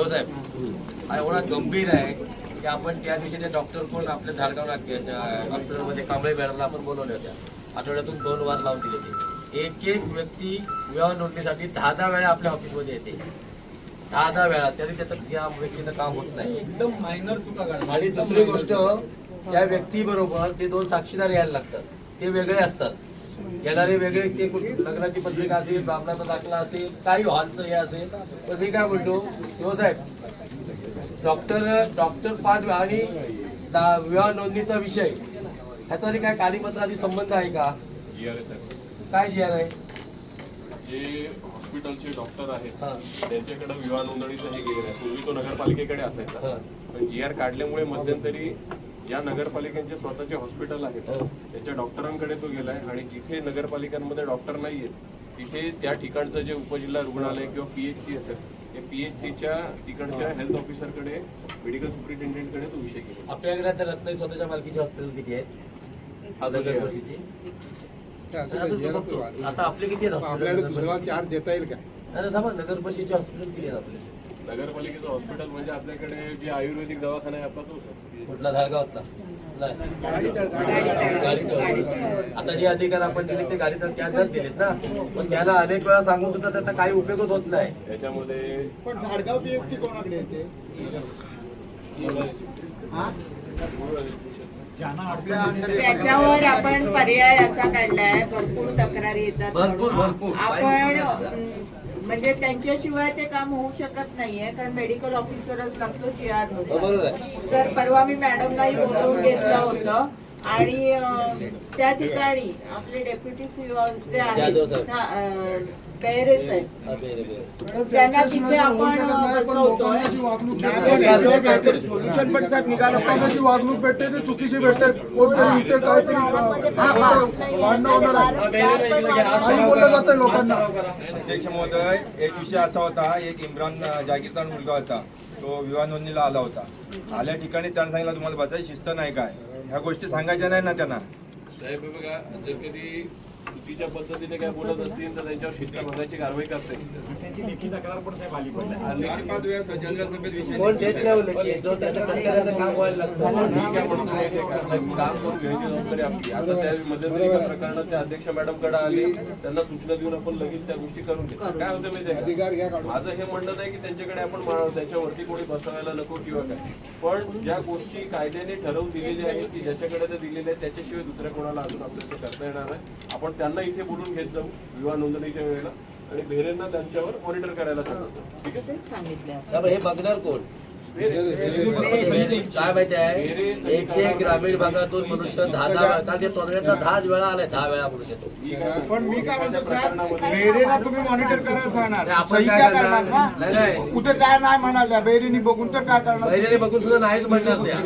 साहेब हा एवढा गंभीर आहे की आपण त्या दिवशी ते डॉक्टर कोण आपल्या धारगाव हॉस्पिटलमध्ये कांबळे मॅडमला आपण बोलवले होत्या. आठवड्यातून 2 वार लावून दिले ते. एक व्यक्ती विवाह नोंदणीसाठी 10 वेळा आपल्या ऑफिसमध्ये येते. 10 वेळा तरी त्याचं त्या व्यक्तीचं काम होत नाही. एकदम मायनर चुका. आणि दुसरी गोष्ट, त्या व्यक्तीबरोबर ते 2 साक्षीदार यायला लागतात. ते वेगळे असतात. येणारे वेगळे, ते लग्नाची पत्रिका असेल, ब्राह्मणाचा दाखला असेल, काही हॉलचं हे असेल. पण मी काय म्हणतो शिवसाहेब, डॉक्टर पाठ आणि विवाह नोंदणीचा विषय ह्याचा काय कागदपत्राशी संबंध आहे का? GRS आहे. काय GR आहे? जे हॉस्पिटलचे डॉक्टर आहेत त्यांच्याकडे विवाह नोंदणीचं हे गेलेलं आहे. पूर्वी तो नगरपालिकेकडे असायचा, पण GR काढल्यामुळे मध्यंतरी या नगरपालिकांचे स्वतःचे हॉस्पिटल आहेत त्याच्या डॉक्टरांकडे तो गेलाय. आणि जिथे नगरपालिकांमध्ये डॉक्टर नाहीयेत तिथे त्या ठिकाणचं जे उपजिल्हा रुग्णालय किंवा PHC असेल, त्या PHCच्या तिकडच्या हेल्थ ऑफिसरकडे, मेडिकल सुपरिटेंडेंटकडे तो विषय केला. आपल्याकडे आता रत्नागिरी स्वतःच्या मालकीचे हॉस्पिटल किती आहेत? नगरपालिकेची आता आपले किती आहेत? 4 देता येईल का? अरे थांबा, नगरपालिकेचे हॉस्पिटल किती आहेत आपले? नगरपालिकेचं हॉस्पिटल म्हणजे आपल्याकडे जे आयुर्वेदिक दवाखाना आहे आपला तोच. कुठला? धारगावातला? गाडीत. आता जे अधिकार आपण दिले ते गाडीत त्यांनाच दिलेत ना. पण त्यांना अनेक वेळा सांगून सुद्धा त्याचा काही उपयोगच होत नाही. त्याच्यामध्ये पण झाडगाव PHC कोणाकडे येते? त्याच्यावर आपण पर्याय असा काढलाय, भरपूर तक्रारी येतात. भरपूर आपण म्हणजे त्यांच्याशिवाय ते काम होऊ शकत नाहीये, कारण मेडिकल ऑफिसरच लागतो GR नुसार. तर परवा मी मॅडमलाही बोलवून घेतलं होतं आणि त्या ठिकाणी आपले डेप्युटी जे आहेत बेहरे साहेब, त्यांना तिथे आपण बसवतोय. सोल्युशन पण साहेब निघालं. लोकांची वागणूक भेटते ते चुकीची भेटते. कोणतरी इथे काहीतरी भांडणं होणार आहे बोललं जातं लोकांना. अध्यक्ष महोदय, एक विषय असा होता, एक इम्रान जागीरदार मुलगा होता, तो विवाह नोंदणीला आला होता. आल्या ठिकाणी त्यानं सांगितलं तुम्हाला बसायची शिस्त नाही काय, ह्या गोष्टी सांगायच्या नाही ना त्यांना. साहेब बघा, जर कधी चुकीच्या पद्धतीने काय बोलत असतील तर त्यांच्यावर शिस्तभंगाची कारवाई करते. लेखी तक्रार पण साहेब आली पाहिजे. 4-5 वेळा जनरल सभेत विषय कोण देत नाही उलट, जो त्याचं प्रत्येकाचं काम व्हायला लागतं. मी काय म्हणतो माहिती आहे का, साहेब काम करून घ्यायची जबाबदारी आपली. आता त्या मध्यंतरी एका प्रकरणात त्या अध्यक्ष मॅडमकडे आले, त्यांना सूचना देऊन आपण लगेच त्या गोष्टी करून घेतो. काय होतं माहिती आहे का, माझं हे म्हणणं नाही की त्यांच्याकडे आपण त्याच्यावरती कोणी बसवायला नको किंवा काय, पण ज्या गोष्टी कायद्याने ठरवून दिलेल्या आहेत की ज्याच्याकडे ते दिलेले आहेत त्याच्याशिवाय दुसऱ्या कोणाला अजून आपल्याला करता येणार आहे. आपण त्यांना इथे बोलून घेत जाऊ विवाह नोंदणीच्या वेळेला आणि बेहरेंना त्यांच्यावर मॉनिटर करायला सांगतो. ठीक आहे, सांगितलं. हे बघणार कोण? काय माहिती आहे, एक ग्रामीण भागातून मनुष्य 10 ते 10 वेळा आलाय, 10 वेळा म्हणून येतो. पण मी काय म्हणतो साहेब, बेहरेला तुम्ही मॉनिटर करायला सांगणार, आपण काय करणार? नाही कुठे काय नाही म्हणाल्या बेहरेनी बघून तर काय करणार? बहिणीने बघून सुद्धा नाहीच म्हणणार त्या.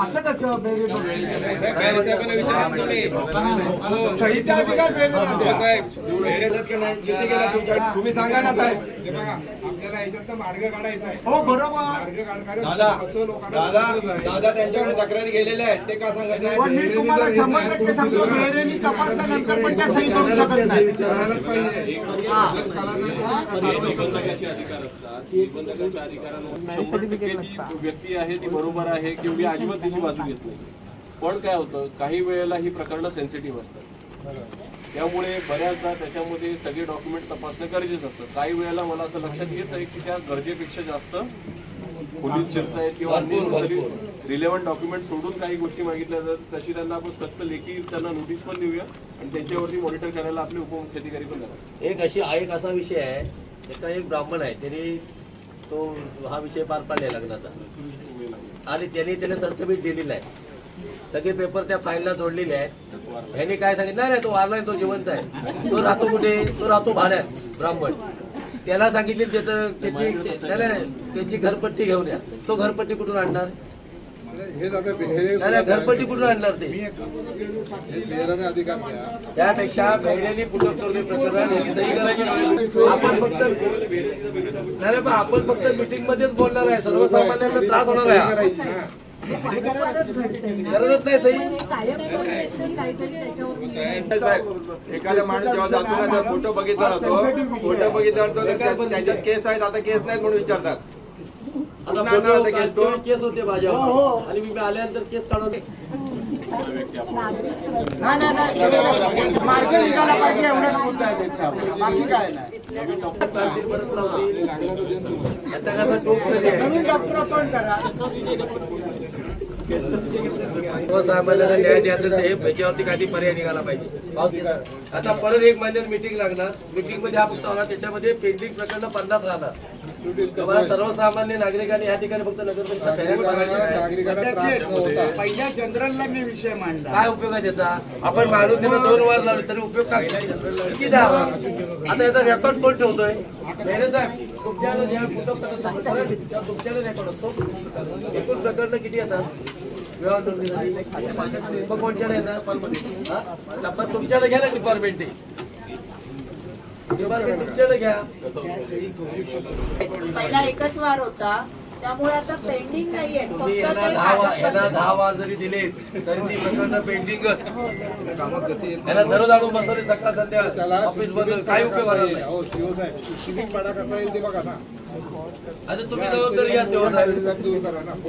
असं कसं बेहरे साहेबांना विचारा तुम्ही. सहीचा अधिकार बेहरेला द्या. साहेब बेहरेजात का नाही जिथे गेला तुमच्या तुम्ही सांगा ना साहेब. आपल्याला याच्यात मार्ग काढायचा आहे. हो बरोबर. दादा त्यांच्याकडे तक्रारी गेलेल्या आहेत, ते का सांगत नाही? पण मी तुम्हाला 100% सांगतो, बेहरेनी तपासल्यानंतर पण त्या सही करू शकत नाही. निबंधकाचे अधिकार असतात. निबंधकाच्या अधिकारांवर 100% जी व्यक्ती आहे ती बरोबर आहे किंवा मी अजिबात त्याची बाजू घेत नाही. पण काय होतं, काही वेळेला ही प्रकरणं सेन्सिटिव्ह असतात, त्यामुळे बऱ्याचदा त्याच्यामध्ये सगळे डॉक्युमेंट तपासणं गरजेचं असतं. काही वेळेला मला असं लक्षात येत आहे की त्या गरजेपेक्षा जास्त पोलीस चिरतायत किंवा रिलेव्हंट डॉक्युमेंट सोडून काही गोष्टी मागितल्या जातात. तशी त्यांना आपण सक्त लेखी त्यांना नोटीस पण देऊया आणि त्यांच्यावरती मॉनिटर करायला आपले उपमुख्याधिकारी पण करा. एक असा विषय आहे, एका एक ब्राह्मण आहे, त्यांनी तो हा विषय पार पाडला लग्नाचा आणि त्याने सर्टिफिकेट दिलेलं आहे. सगळे पेपर त्या फाईलला जोडलेले आहेत. ह्याने काय सांगितलं, नाही तो वारला, तो जिवंत आहे, तो राहतो कुठे, तो राहतो भाड्यात. ब्राह्मण त्याला सांगितले त्याची घरपट्टी घेऊन या. तो घरपट्टी कुठून आणणार? घरपट्टी कुठून आणणार ते? त्यापेक्षा बेहरेनी पुनर्करणी प्रकरण यांनी सही करायची. आपण फक्त मीटिंग मध्येच बोलणार आहे, सर्वसामान्यांना त्रास होणार आहे. गरजच नाही सही. एखादा माणूस जेव्हा जातो ना, फोटो बघितला जातो, फोटो बघितल्यावर त्याच्यात केस आहेत, आता केस नाहीत म्हणून विचारतात. आता फोटो केस होते माझ्यावर आणि मी आल्यानंतर केस काढून मार्ग निघाला पाहिजे एवढ्याच मुद्दा आहे त्याच्यावर. बाकी काय नाही. परत लावतील. याचा कसा स्कोप तरी आहे. नवीन डॉक्टर अपॉइंट करा. साहेबांना जर न्याय द्यायचा तर हे त्याच्यावरती काही पर्याय निघाला पाहिजे. आता परत एक महिन्यात मिटिंग लागणार. मिटिंग मध्ये हा पुस्तक होणार. त्याच्यामध्ये पेंडिंग प्रकरण 50 राहणार. तुम्हाला सर्वसामान्य नागरिकांनी या ठिकाणी फक्त नगरपालिका पहिल्या जनरलला मी विषय मांडला. काय उपयोग आहे त्याचा? आपण मारून त्यांना 2 वार लावले तरी उपयोग काय किती द्यावा? आता याचा रेकॉर्ड कोण ठेवतोय? मेहरे साहेब तुमच्याकडे जेव्हा फोटो तुमच्याकडे रेकॉर्ड असतो. एकूण प्रकरण किती येतात? विवाह नोंदणी मग कोणच्याकडे येतात? पण तुमच्याकडे घ्या ना डिपार्टमेंट तुमच्याकडे घ्या. पहिला एकच वार होता त्यामुळे आता पेंडिंग नाहीये. तुम्ही यांना 10 वार जरी दिले तरी ती प्रकरण पेंडिंगच. याला दररोज आणून बसवले सकाळ संध्याकाळ ऑफिस बद्दल काही उपयोग होणार नाही. आता तुम्ही जबाबदारी घ्या सेवा साहेब.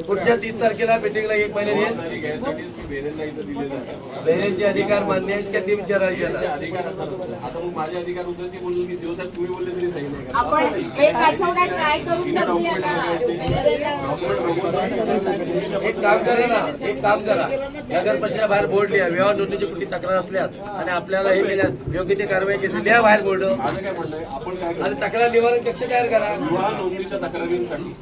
पुढच्या 30 तारखेला मीटिंगला 1 महिन्याने बेरेंचे अधिकार मान्य आहेत का ते विचारायला आता मग माझे अधिकार होते ते बोललो की शिवसाहेब तुम्ही बोलले तरी सही नाही आपण एक आठवड्यात ट्राय करून बघूया ना. एक काम करा नगर परिषदेच्या बाहेर बोर्ड लिहा. व्यवहार नोंदणीची कुठली तक्रार असल्यास आणि आपल्याला हे केल्यास योग्य ते कारवाई केली लिहा बाहेर बोर्ड. माझं काय म्हणणं आहे आपण काय आणि तक्रार निवारण कक्ष तयार करा. विवाह नोंदणीच्या तक्रारींसाठी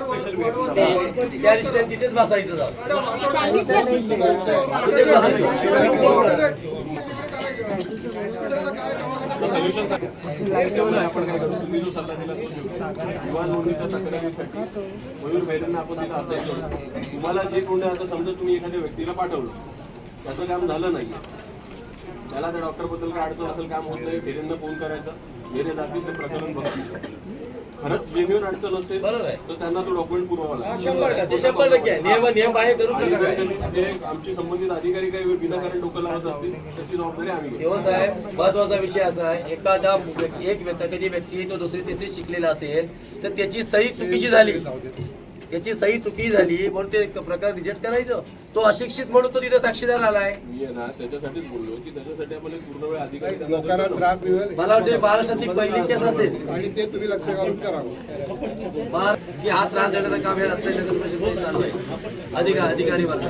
स्पेशल मीटिंग त्या दिवशी तिथेच बसायचं जाऊ. तिथेच आपण काय करू? तुम्ही जो सल्ला दिला तो घेऊ. विवाह नोंदणीच्या तक्रारीसाठी मयूर भैरेंना आपण तिथं असायचं होतं. तुम्हाला जे कोणी आता समजा तुम्ही एखाद्या व्यक्तीला पाठवलं त्याचं काम झालं नाही त्याला त्या डॉक्टर बद्दल काय अडचण असेल काम होत नाही भैरेंना फोन करायचा. भैरे जातील ते प्रकरण बघतील. खरंच जेन्युइन अडचण असेल बरोबर आहे. तर त्यांना तो डॉक्युमेंट पुरवावा लागेल. 100% आहे. नियम बाहेर करू नका काय. जे आमचे संबंधित अधिकारी काही विनाकारण डोकं लावत असतील त्याची जबाबदारी आम्ही घेऊ. तेव्हा साहेब महत्वाचा विषय असा आहे एखादा कधी व्यक्ती तो दुसरी तिसरी शिकलेला असेल तर त्याची सही चुकीची झाली म्हणून ते प्रकार रिजेक्ट करायचं. तो अशिक्षित म्हणून तो तिथे साक्षीदार आलाय. मी आहे ना त्याच्यासाठीच बोललो की त्याच्यासाठी आपण एक पूर्ण वेळ अधिकारी मला वाटते महाराष्ट्रातली पहिली केस असेल आणि ते तुम्ही लक्ष घालून करावं. की हा त्रास देण्याचं काम हे रस्ते नगर परिषदेमध्ये चालू आहे. अधिकारी वर्ग